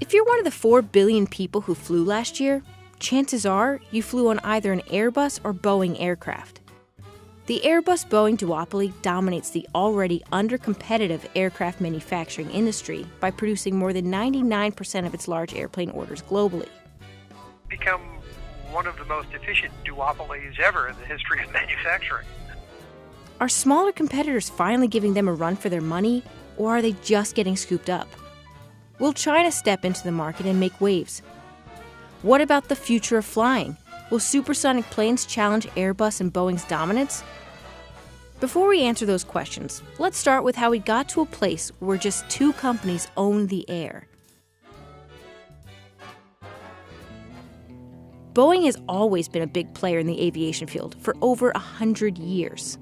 If you're one of the 4 billion people who flew last year, chances are you flew on either an Airbus or Boeing aircraft. The Airbus-Boeing duopoly dominates the already under-competitive aircraft manufacturing industry by producing more than 99% of its large airplane orders globally. Become one of the most efficient duopolies ever in the history of manufacturing. Are smaller competitors finally giving them a run for their money, or are they just getting scooped up? Will China step into the market and make waves? What about the future of flying? Will supersonic planes challenge Airbus and Boeing's dominance? Before we answer those questions, let's start with how we got to a place where just 2 companies own the air. Boeing has always been a big player in the aviation field for over 100 years.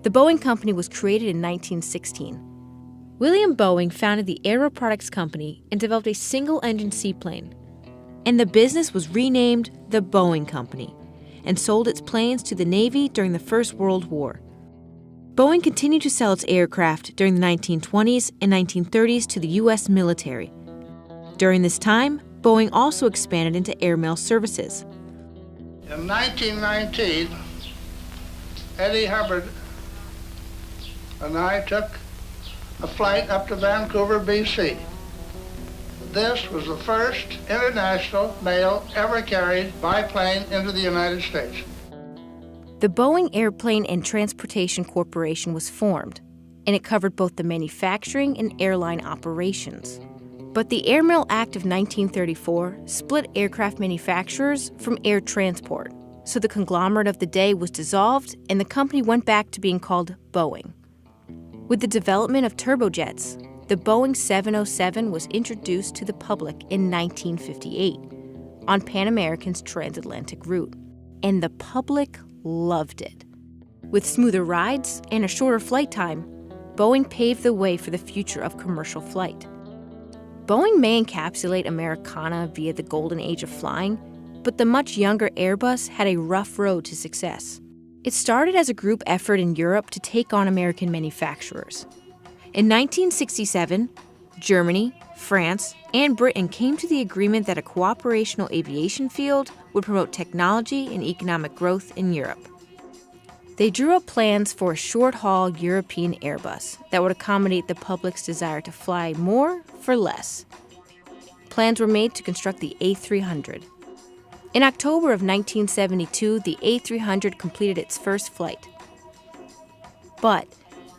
The Boeing Company was created in 1916. William Boeing founded the Aero Products Company and developed a single-engine seaplane. And the business was renamed the Boeing Company and sold its planes to the Navy during the First World War. Boeing continued to sell its aircraft during the 1920s and 1930s to the U.S. military. During this time, Boeing also expanded into airmail services. In 1919, Eddie Hubbard and I took a flight up to Vancouver, BC. This was the first international mail ever carried by plane into the United States. The Boeing Airplane and Transportation Corporation was formed, and it covered both the manufacturing and airline operations. But the Airmail Act of 1934 split aircraft manufacturers from air transport, so the conglomerate of the day was dissolved and the company went back to being called Boeing. With the development of turbojets, the Boeing 707 was introduced to the public in 1958 on Pan American's transatlantic route, and the public loved it. With smoother rides and a shorter flight time, Boeing paved the way for the future of commercial flight. Boeing may encapsulate Americana via the golden age of flying, but the much younger Airbus had a rough road to success. It started as a group effort in Europe to take on American manufacturers. In 1967, Germany, France, and Britain came to the agreement that a cooperational aviation field would promote technology and economic growth in Europe. They drew up plans for a short-haul European Airbus that would accommodate the public's desire to fly more for less. Plans were made to construct the A300. In October of 1972, the A300 completed its first flight. But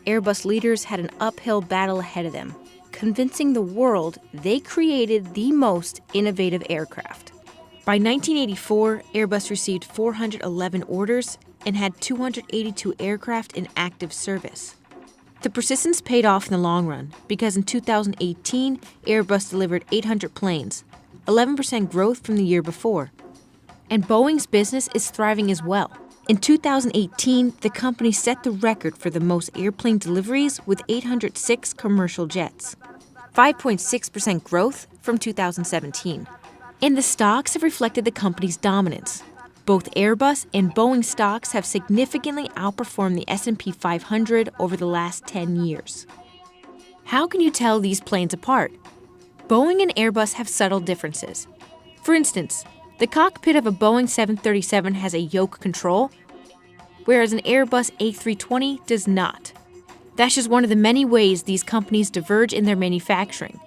Airbus leaders had an uphill battle ahead of them, convincing the world they created the most innovative aircraft. By 1984, Airbus received 411 orders and had 282 aircraft in active service. The persistence paid off in the long run because in 2018, Airbus delivered 800 planes, 11% growth from the year before. And Boeing's business is thriving as well. In 2018, the company set the record for the most airplane deliveries with 806 commercial jets, 5.6% growth from 2017. And the stocks have reflected the company's dominance. Both Airbus and Boeing stocks have significantly outperformed the S&P 500 over the last 10 years. How can you tell these planes apart? Boeing and Airbus have subtle differences. For instance, the cockpit of a Boeing 737 has a yoke control, whereas an Airbus A320 does not. That's just one of the many ways these companies diverge in their manufacturing.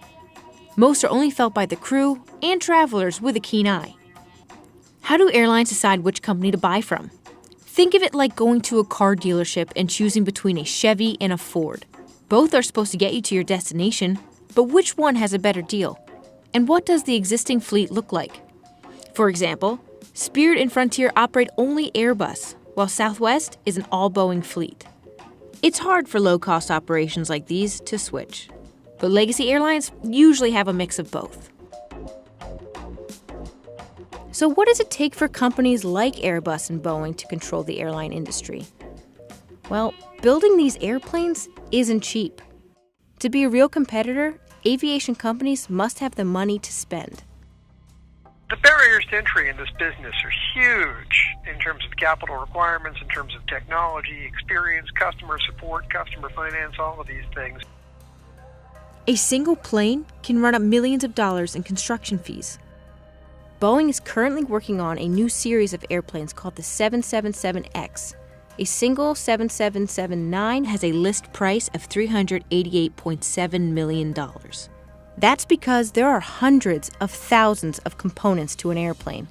Most are only felt by the crew and travelers with a keen eye. How do airlines decide which company to buy from? Think of it like going to a car dealership and choosing between a Chevy and a Ford. Both are supposed to get you to your destination, but which one has a better deal? And what does the existing fleet look like? For example, Spirit and Frontier operate only Airbus, while Southwest is an all-Boeing fleet. It's hard for low-cost operations like these to switch, but legacy airlines usually have a mix of both. So what does it take for companies like Airbus and Boeing to control the airline industry? Well, building these airplanes isn't cheap. To be a real competitor, aviation companies must have the money to spend. The barriers to entry in this business are huge in terms of capital requirements, in terms of technology, experience, customer support, customer finance, all of these things. A single plane can run up millions of dollars in construction fees. Boeing is currently working on a new series of airplanes called the 777X. A single 7779 has a list price of $388.7 million. That's because there are hundreds of thousands of components to an airplane.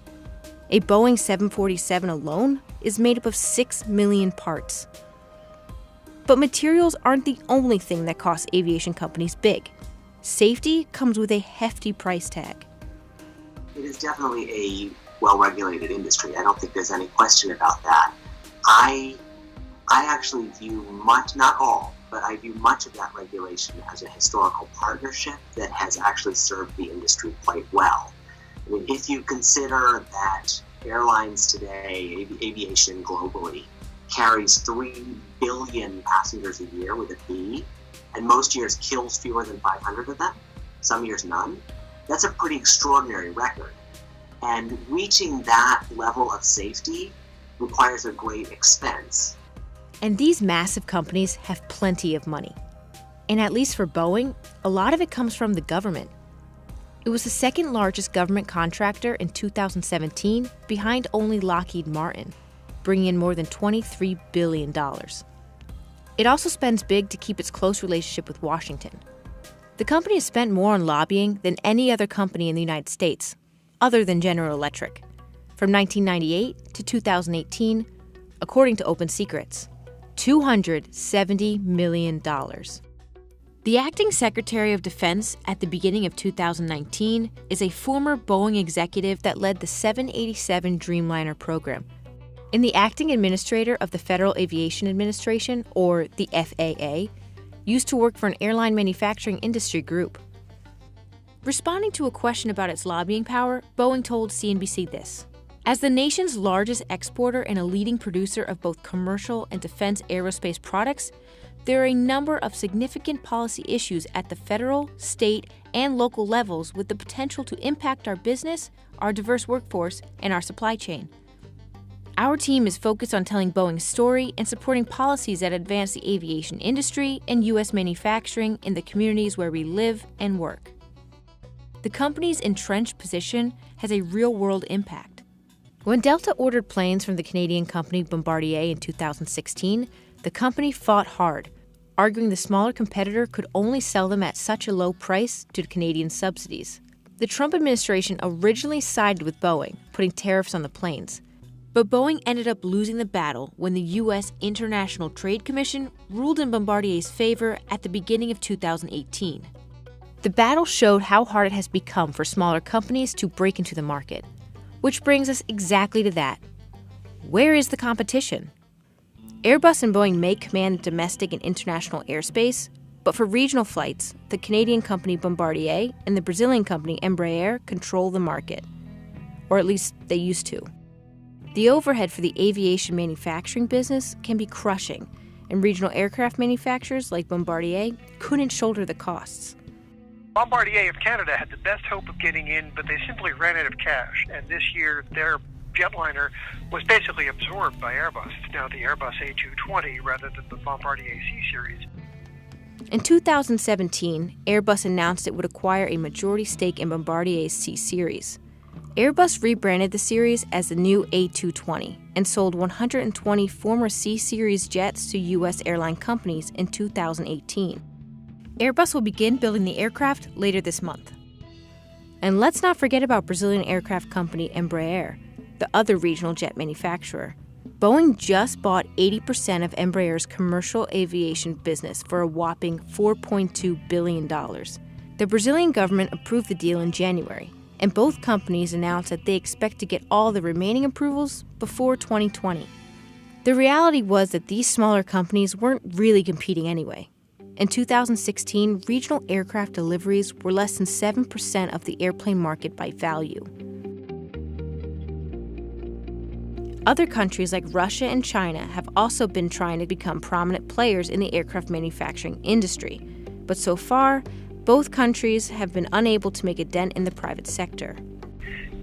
A Boeing 747 alone is made up of 6 million parts. But materials aren't the only thing that costs aviation companies big. Safety comes with a hefty price tag. It is definitely a well-regulated industry. I don't think there's any question about that. I actually view much, not all, but I view much of that regulation as a historical partnership that has actually served the industry quite well. I mean, if you consider that airlines today, aviation globally, carries 3 billion passengers a year with a B, and most years kills fewer than 500 of them, some years none, that's a pretty extraordinary record. And reaching that level of safety requires a great expense. And these massive companies have plenty of money. And at least for Boeing, a lot of it comes from the government. It was the second largest government contractor in 2017, behind only Lockheed Martin, bringing in more than $23 billion. It also spends big to keep its close relationship with Washington. The company has spent more on lobbying than any other company in the United States, other than General Electric, from 1998 to 2018, according to Open Secrets, $270 million. The acting Secretary of Defense at the beginning of 2019 is a former Boeing executive that led the 787 Dreamliner program, and the acting administrator of the Federal Aviation Administration, or the FAA, used to work for an airline manufacturing industry group. Responding to a question about its lobbying power, Boeing told CNBC this: "As the nation's largest exporter and a leading producer of both commercial and defense aerospace products, there are a number of significant policy issues at the federal, state, and local levels with the potential to impact our business, our diverse workforce, and our supply chain. Our team is focused on telling Boeing's story and supporting policies that advance the aviation industry and U.S. manufacturing in the communities where we live and work." The company's entrenched position has a real-world impact. When Delta ordered planes from the Canadian company Bombardier in 2016, the company fought hard, arguing the smaller competitor could only sell them at such a low price due to Canadian subsidies. The Trump administration originally sided with Boeing, putting tariffs on the planes. But Boeing ended up losing the battle when the U.S. International Trade Commission ruled in Bombardier's favor at the beginning of 2018. The battle showed how hard it has become for smaller companies to break into the market. Which brings us exactly to that. Where is the competition? Airbus and Boeing may command domestic and international airspace, but for regional flights, the Canadian company Bombardier and the Brazilian company Embraer control the market. Or at least they used to. The overhead for the aviation manufacturing business can be crushing, and regional aircraft manufacturers like Bombardier couldn't shoulder the costs. Bombardier of Canada had the best hope of getting in, but they simply ran out of cash. And this year, their jetliner was basically absorbed by Airbus. It's now the Airbus A220 rather than the Bombardier C Series. In 2017, Airbus announced it would acquire a majority stake in Bombardier's C Series. Airbus rebranded the series as the new A220 and sold 120 former C Series jets to U.S. airline companies in 2018. Airbus will begin building the aircraft later this month. And let's not forget about Brazilian aircraft company Embraer, the other regional jet manufacturer. Boeing just bought 80% of Embraer's commercial aviation business for a whopping $4.2 billion. The Brazilian government approved the deal in January, and both companies announced that they expect to get all the remaining approvals before 2020. The reality was that these smaller companies weren't really competing anyway. In 2016, regional aircraft deliveries were less than 7% of the airplane market by value. Other countries like Russia and China have also been trying to become prominent players in the aircraft manufacturing industry, but so far, both countries have been unable to make a dent in the private sector.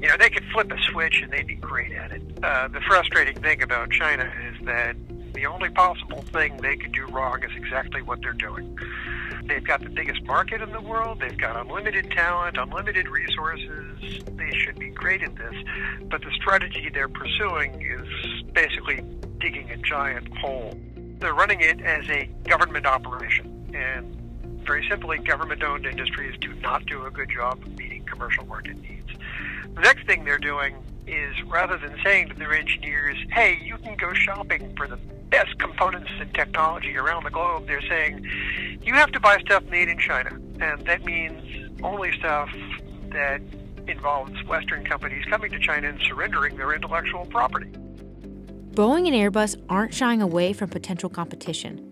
You know, they could flip a switch and they'd be great at it. The frustrating thing about China is that The only possible thing they could do wrong is exactly what they're doing. They've got the biggest market in the world. They've got unlimited talent, unlimited resources. They should be great at this. But the strategy they're pursuing is basically digging a giant hole. They're running it as a government operation. And very simply, government-owned industries do not do a good job of meeting commercial market needs. The next thing they're doing is, rather than saying to their engineers, hey, you can go shopping for the best components and technology around the globe, they're saying, you have to buy stuff made in China. And that means only stuff that involves Western companies coming to China and surrendering their intellectual property. Boeing and Airbus aren't shying away from potential competition.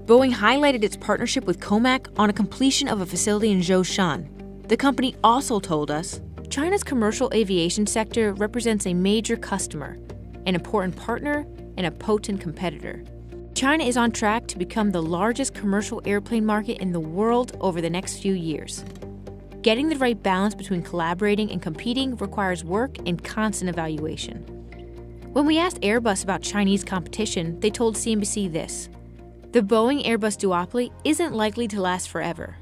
Boeing highlighted its partnership with Comac on a completion of a facility in Zhoushan. The company also told us, China's commercial aviation sector represents a major customer, an important partner, and a potent competitor. China is on track to become the largest commercial airplane market in the world over the next few years. Getting the right balance between collaborating and competing requires work and constant evaluation. When we asked Airbus about Chinese competition, they told CNBC this: the Boeing-Airbus duopoly isn't likely to last forever.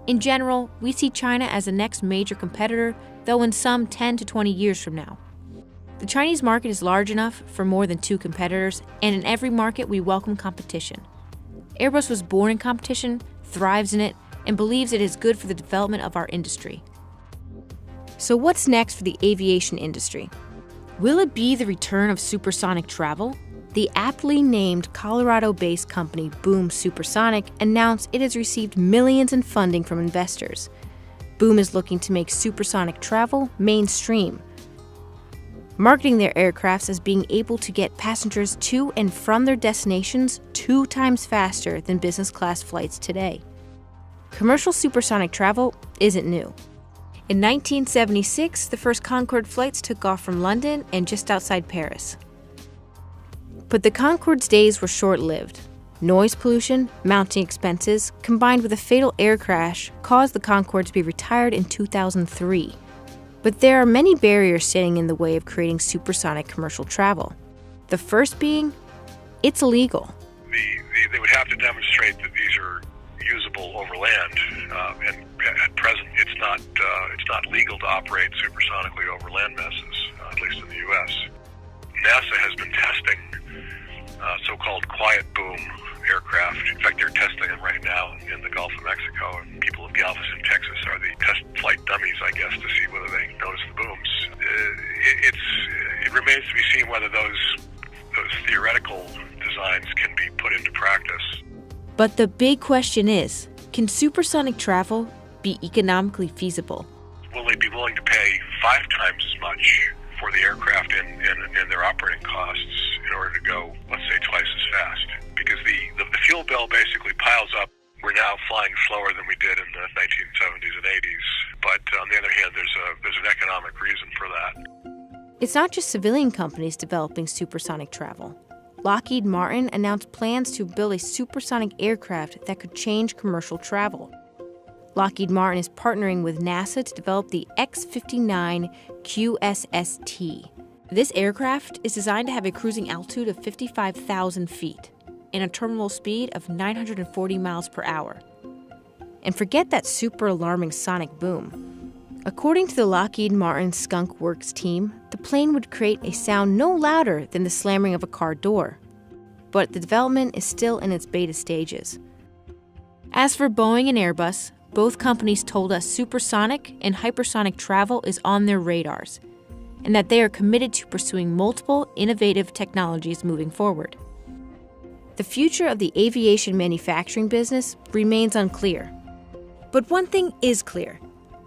In general, we see China as the next major competitor, though in some 10 to 20 years from now. The Chinese market is large enough for more than two competitors, and in every market we welcome competition. Airbus was born in competition, thrives in it, and believes it is good for the development of our industry. So what's next for the aviation industry? Will it be the return of supersonic travel? The aptly named Colorado-based company Boom Supersonic announced it has received millions in funding from investors. Boom is looking to make supersonic travel mainstream, marketing their aircrafts as being able to get passengers to and from their destinations 2 times faster than business class flights today. Commercial supersonic travel isn't new. In 1976, the first Concorde flights took off from London and just outside Paris. But the Concorde's days were short-lived. Noise pollution, mounting expenses, combined with a fatal air crash, caused the Concorde to be retired in 2003. But there are many barriers standing in the way of creating supersonic commercial travel. The first being, it's illegal. They would have to demonstrate that these are usable over land, and at present it's not legal to operate supersonically over land masses, at least in the U.S. NASA has been testing so-called quiet boom aircraft. In fact, they're testing them right now in the Gulf of Mexico, and people of Galveston, Texas are the test flight dummies, I guess, to see whether they notice the booms. It remains to be seen whether those theoretical designs can be put into practice. But the big question is, can supersonic travel be economically feasible? Will they be willing to pay 5 times as much for the aircraft and their operating costs in order to go, let's say, twice as fast? Because the fuel bill basically piles up. We're now flying slower than we did in the 1970s and 80s. But on the other hand, there's an economic reason for that. It's not just civilian companies developing supersonic travel. Lockheed Martin announced plans to build a supersonic aircraft that could change commercial travel. Lockheed Martin is partnering with NASA to develop the X-59 QSST. This aircraft is designed to have a cruising altitude of 55,000 feet and a terminal speed of 940 miles per hour. And forget that super alarming sonic boom. According to the Lockheed Martin Skunk Works team, the plane would create a sound no louder than the slamming of a car door. But the development is still in its beta stages. As for Boeing and Airbus, both companies told us supersonic and hypersonic travel is on their radars, and that they are committed to pursuing multiple innovative technologies moving forward. The future of the aviation manufacturing business remains unclear. But one thing is clear.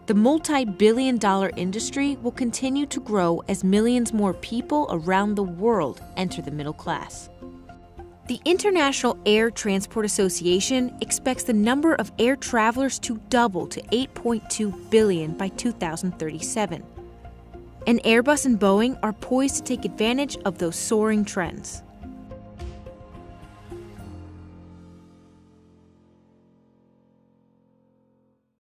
The multi-billion-dollar industry will continue to grow as millions more people around the world enter the middle class. The International Air Transport Association expects the number of air travelers to double to 8.2 billion by 2037. And Airbus and Boeing are poised to take advantage of those soaring trends.